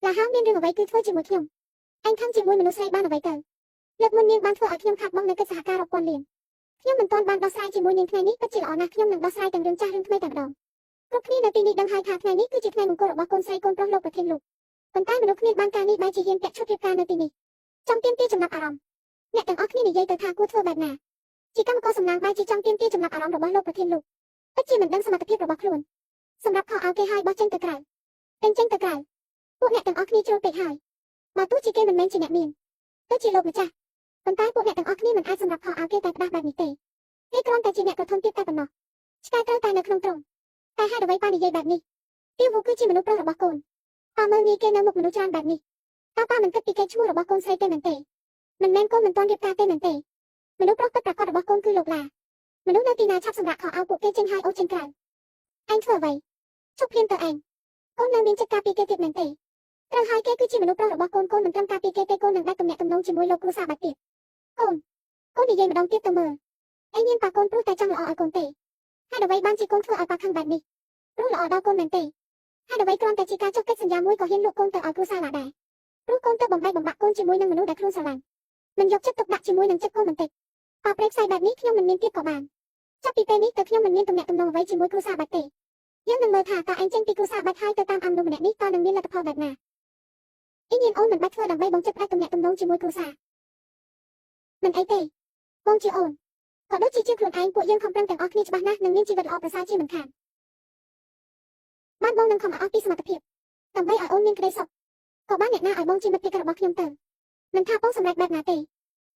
là háo miên rừng ở vậy cứ thôi chỉ một nhung anh thăng chỉ môi mình nó say ban ở vậy tờ lực môn miên ban thôi ở nhung khạc bong nơi cái sả ca rọc quan liền nhung mình toàn ban đo sai chỉ môi nhìn ngày nít bất chỉ là nạc nhung mình đo sai từng rừng cha rừng thay tầng đầu cục ní nơi tin đi đăng hai thạc ngày nít cứ chỉ ngày mùng cô rọc con say con prong lộc bật thiên lục còn tay mình nó khuyên ban ca ní bay chỉ hiên kẹt chốt hiệp ca nơi tin đi trong tiêm tia trầm nạp ảo nhẹ tầng óc ní này dây tờ thà cua thưa bạc nà chỉ cam có sầm nàng bay chỉ trong tiêm tia trầm nạp ảoរបស់លោកប្រធានលោកពិតជាមិនដឹងសមត្ថភាពរបស់ខ្លួនសម្រាប់ខោអាវគេឲ្យបោះចេញទៅក្រៅពេញចេញទៅក្រៅពួកអ្នកទាំងអស់គ្នាជ្រុលពេកហើយបើទោះជាគេមិនមែនជាអ្នកមានទៅជាលោកម្ចាស់ប៉ុន្តែពួកអ្នកទាំងអស់គ្នាមិនអាចសម្រាប់ខោអាវគេតែផ្ដាស់បែបនេះទេគេគ្រាន់តែជាអ្នកក្រធមទៀតតែប៉ុណ្ណោះឆ្កែត្រូវតែនៅក្នុងទ្រុងតែហេតុអ្វីបាននិយាយបែបនេះទាវវូគឺជាមនុស្សប្រុសរបស់កូនតើមើលងាយគេនៅមុខមនុស្សច្រើនបែបនេះតើប៉ាមិនគិតពីកេរ្តិ៍ឈ្មោះរបស់កូនស្រីទេមែនទេមិនមែនកូនមិនទាន់រៀបការទេមែនទេមនុស្សប្រុសពិតប្រាកដរបស់កូនគឺលោកឡាមនុស្សនៅទីណាឆាប់សម្រាប់ខោអាវពួកគេចេញឲ្យអូសចេញក្រៅអញធ្វើអ្វីជប់ភ្លាមទៅឯងកូននឹងមានចិត្តការពារគេទៀតមែនទេត្រូវហើយគេគឺជាមនុស្សប្រុសរបស់កូនកូនមិនត្រឹមការពារគេទេកូននឹងដាច់ទំនាក់ទំនងជាមួយលោកគ្រូសាបាត់ទៀតកូននិយាយម្ដងទៀតទៅមើលឯងមានប៉ាកូនព្រោះតែចង់ល្អឲ្យកូនទេហេតុអ្វីបានជាកូនធ្វើឲ្យប៉ាខឹងបែបនេះព្រោះល្អដល់កូនមែនទេហេតុអ្វីគ្រាន់តែជាការចុះកិច្ចសន្យាមួយក៏ហ៊ានលក់កូនទៅឲ្យគ្រូសាឡាដែរព្រោះកូនទៅបំបែកបំបាក់កូនជាមួយនឹងមនុស្សដែលខ្លួនស្រឡាញ់មិនយកចិត្តទុកដាក់ជាមួយនឹងចិត្តកូនបន្តិចប៉ាព្រៃផ្សាយបែបនេះខ្ញុំមិនមានទៀតក៏បានចាប់ពីពេលនេះទៅខ្ញុំមិនមានទំនាក់ទំនងអ្វីជាមួយគ្រូសាបាត់ទេយើងនឹងមើលថាតើឯងចេញពីគ្រួសារបាច់ហើយទៅតាមអំណុំម្នាក់នេះតើនឹងមានលទ្ធផលបែបណាអ៊ីញៀនអូនមិនបាច់ធ្វើដើម្បីបងចិត្តផ្ដាច់ទំនាក់ទំនងជាមួយគ្រួសារមិនអីទេបងជាអូនក៏ដូចជាខ្លួនឯងពួកយើងខំប្រឹងទាំងអស់គ្នាច្បាស់ណាស់នឹងមានជីវិតល្អប្រសើរជាមិនខានបានបងនឹងខំអស់ពីសមត្ថភាពដើម្បីឲ្យអូនមានក្តីសុខក៏បានអ្នកណាឲ្យបងជាមិត្តភក្តិរបស់ខ្ញុំទៅមិនថាបងសម្រេចបែបណាទេ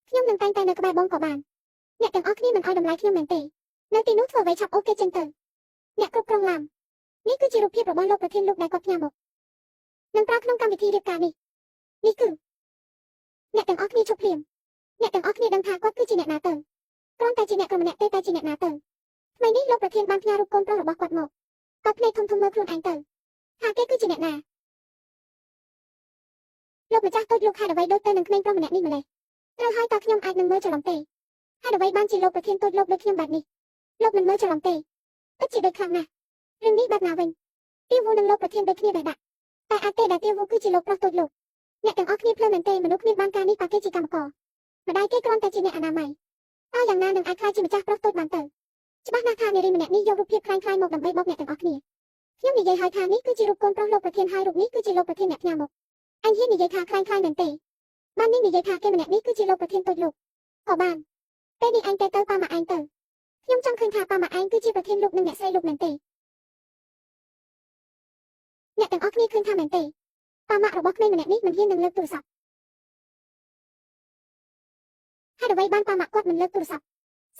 ខ្ញុំនឹងតែងតែនៅក្បែរបងក៏បានអ្នកទាំងអស់គ្នាមិនឲ្យតម្លៃខ្ញុំមែនទេនៅទីនោះធ្វើអ្វីឆាប់អូគេចេញទៅអ្នកគ្រប់គ្រងឡាមនេះគឺជារូបភាពរបស់លោកប្រធានលោកដែលគាត់ផ្ញើមកនឹងប្រើក្នុងកម្មវិធីរៀបការនេះគឺអ្នកទាំងអស់គ្នាជប់ភ្លាមអ្នកទាំងអស់គ្នាដឹងថាគាត់គឺជាអ្នកណាទៅគ្រាន់តែជាអ្នកក្រម្នាក់ទេតែជាអ្នកណាទៅថ្មីនេះលោកប្រធានបានផ្ញើរូបកូនប្រុសរបស់គាត់មកគាត់ភ្នែកធំមើលខ្លួនឯងទៅថាគេគឺជាអ្នកណាលោកម្ចាស់តូចលោកហេតុអ្វីដូចទៅនឹងក្មេងប្រុសម្នាក់នេះម្លេះត្រូវហើយតើខ្ញុំអាចនឹងមើលច្រឡំទេហេតុអ្វីបានជាលោកប្រធានតូចលោកដូចខ្ញុំបែបនេះលោកមិនមើលច្រឡំទេពិតជាដូចខ្លាំងណាស់រឿងនេះបែបណាវិញទាវវូនឹងលោកប្រធានដូចគ្នាដែរដាក់តែអាចទេដែលទាវវូគឺជាលោកប្រុសតូចលោកអ្នកទាំងអស់គ្នាភ្លើមែនទេមនុស្សគ្មានបានការនេះប៉ាគេជាកម្មករម្ដាយគេគ្រាន់តែជាអ្នកអនាម័យតើយ៉ាងណានឹងអាចខ្លាចជាម្ចាស់ប្រុសតូចបានទៅច្បាស់ណាស់ថានារីម្នាក់នេះយករូបភាពខ្លាំងៗមកដើម្បីបោកអ្នកទាំងអស់គ្នាខ្ញុំនិយាយឲ្យថានេះគឺជារូបកូនប្រុសលោកប្រធានហើយរូបនេះគឺជាលោកប្រធានអ្នកផ្ញើមកអញហ៊ាននិយាយថាខ្លាំងៗមែនទេបាននេះនិយាយថាគេម្នាក់នេះគឺជាលោកប្រធានតូចលោកក៏បានពេលនេះអញទៅប៉ាម៉ាក់ឯងទៅខ្ញុំចង់ឃើញថាប៉ាម៉ាក់ឯងគឺជាប្រធានលោកនិងអ្នកស្រីលោកមែនទេអ្នកទាំងអស់គ្នាឃើញថាមែនទេប៉ាម៉ាក់របស់ក្មេងម្នាក់នេះមិនហ៊ាននឹងលើកទូរស័ព្ទហេតុអ្វីបានប៉ាម៉ាក់គាត់មិនលើកទូរស័ព្ទ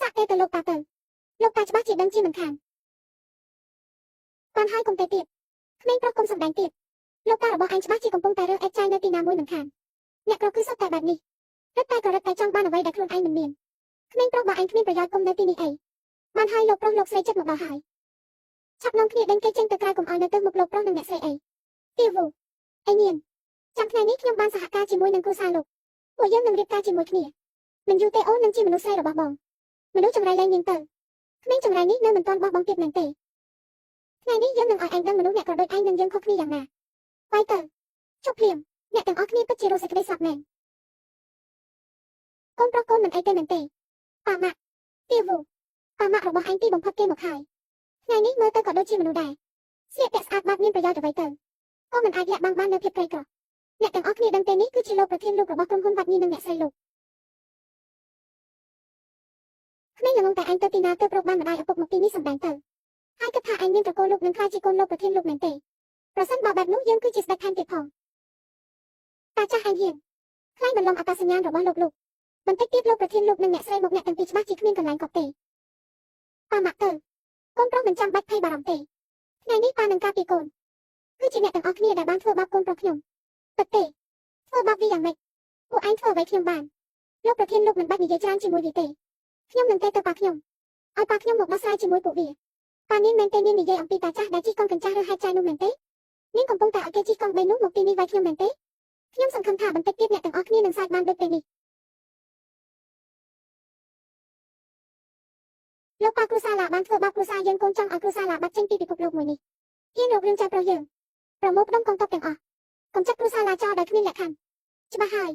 សាក់ទេទៅលោកតាទៅលោកតាច្បាស់ជាដឹងជាមិនខានបានហើយកុំទៅទៀតក្មេងប្រុសកុំសម្ដែងទៀតលោកតារបស់ឯងច្បាស់ជាកំពុងតែរើសអេតចាយនៅទីណាមួយមិនខានអ្នកក្រគឺសុទ្ធតែបែបនេះរឹតតែក៏រឹតតែចង់បានអ្វីដែលខ្លួនឯងមិនមានក្មេងប្រុសរបស់ឯងគ្មានប្រយោជន៍គុំនៅទីនេះអីបានហើយលោកប្រុសលោកស្រីចិត្តមកដល់ហើយឆាប់នាំគ្នាដេញគេចេញទៅក្រៅកុំឲ្យនៅទៅមុខលោកប្រុសនិងអ្នកស្រីអីទាវូអីញៀនចាំថ្ងៃនេះខ្ញុំបានសហការជាមួយនឹងគ្រួសារលោកពួកយើងនឹងរៀបការជាមួយគ្នាមិនយូរទេអូននឹងជាមនុស្សស្រីរបស់បងមនុស្សចង្រៃលែងញៀងទៅក្មេងចង្រៃនេះនៅមិនទាន់បោះបង់ទៀតមែនទេថ្ងៃនេះយើងនឹងឲ្យឯងដឹងមនុស្សអ្នកក៏ដូចឯងនឹងយើងខុសគ្នាយ៉ាងណាវាយទៅជប់ភ្លាមអ្នកទាំងអស់គ្នាពិតជារស់សេចក្តីសុខមែនកូនប្រុសកូនមិនអីទេមែនទេប៉ាម៉ាក់ទាវូប៉ាម៉ាក់របស់ឯងទីបំផុតគេមកហើយថ្ងៃនេះមើលទៅក៏ដូចជាមនុស្សដែរស្លៀកពាក់ស្អាតបាតមានប្រយោជន៍អ្វីទៅក៏មិនអាចលាក់បាំងបាននៅភាពក្រីក្រអ្នកទាំងអស់គ្នាដឹងទេនេះគឺជាលោកប្រធានលោករបស់ក្រុមហ៊ុនវត្តញីនិងអ្នកស្រីលោកក្មេងល្ងងតែឯងទៅទីណាទៅប្រុសបានម្ដាយឪពុកមកទីនេះសម្ដែងទៅហើយគិតថាឯងមានត្រកូលលោកនឹងខ្លាចជាកូនលោកប្រធានលោកមែនទេប្រសិនបើបែបនោះយើងគឺជាស្ដេចថែមទៀតផងតាចាស់ឯងហ៊ានខ្លាញ់បន្លំអត្តសញ្ញាណរបស់លោកបន្តិចទៀតលោកប្រធានលោកនិងអ្នកស្រីមកអ្នកទាំងពីរច្បាស់ជាគ្មានកន្លែងកប់ទេប៉ាម៉ាក់ទៅកូនប្រុសមិនចាំបាច់ភ័យបារម្ភទេថ្ងៃនេះប៉ានឹងការពារកូនគឺជាអ្នកទាំងអស់គ្នាដែលបានធ្វើបាបកូនប្រុសខ្ញុំពិតទេធ្វើបាបវាយ៉ាងម៉េចពួកឯងធ្វើអ្វីខ្ញុំបានលោកប្រធានលោកមិនបាច់និយាយច្រើនជាមួយវាទេខ្ញុំនឹងទៅប៉ាខ្ញុំឲ្យប៉ាខ្ញុំមកដោះស្រាយជាមួយពួកវាប៉ានាងមែនទេនាងនិយាយអំពីតាចាស់ដែលជិះកង់កញ្ចាស់ឬហែកចាយនោះមែនទេនាងកំពុងតែឲ្យគេជិះកង់3នោះមកទីនេះវាយខ្ញុំមែនទេខ្ញុំសង្ឃឹមថាបន្តិចទៀតអ្នកទាំងអស់គ្នានឹងសាច់បានដូចពេលនេះលោកប៉ាគ្រូសាឡាបានធ្វើបាបគ្រូសាយើងកូនចង់ឲ្យគ្រូសាឡាបាត់ចេញពីពិភពលោកមួយនេះហ៊ានរករឿងចៅប្រុសយើងប្រមូលផ្ដុំកងទ័ពទាំងអស់ កុំចាត់គ្រួសារឡាចោលដោយគ្មានលក្ខខណ្ឌច្បាស់ហើយ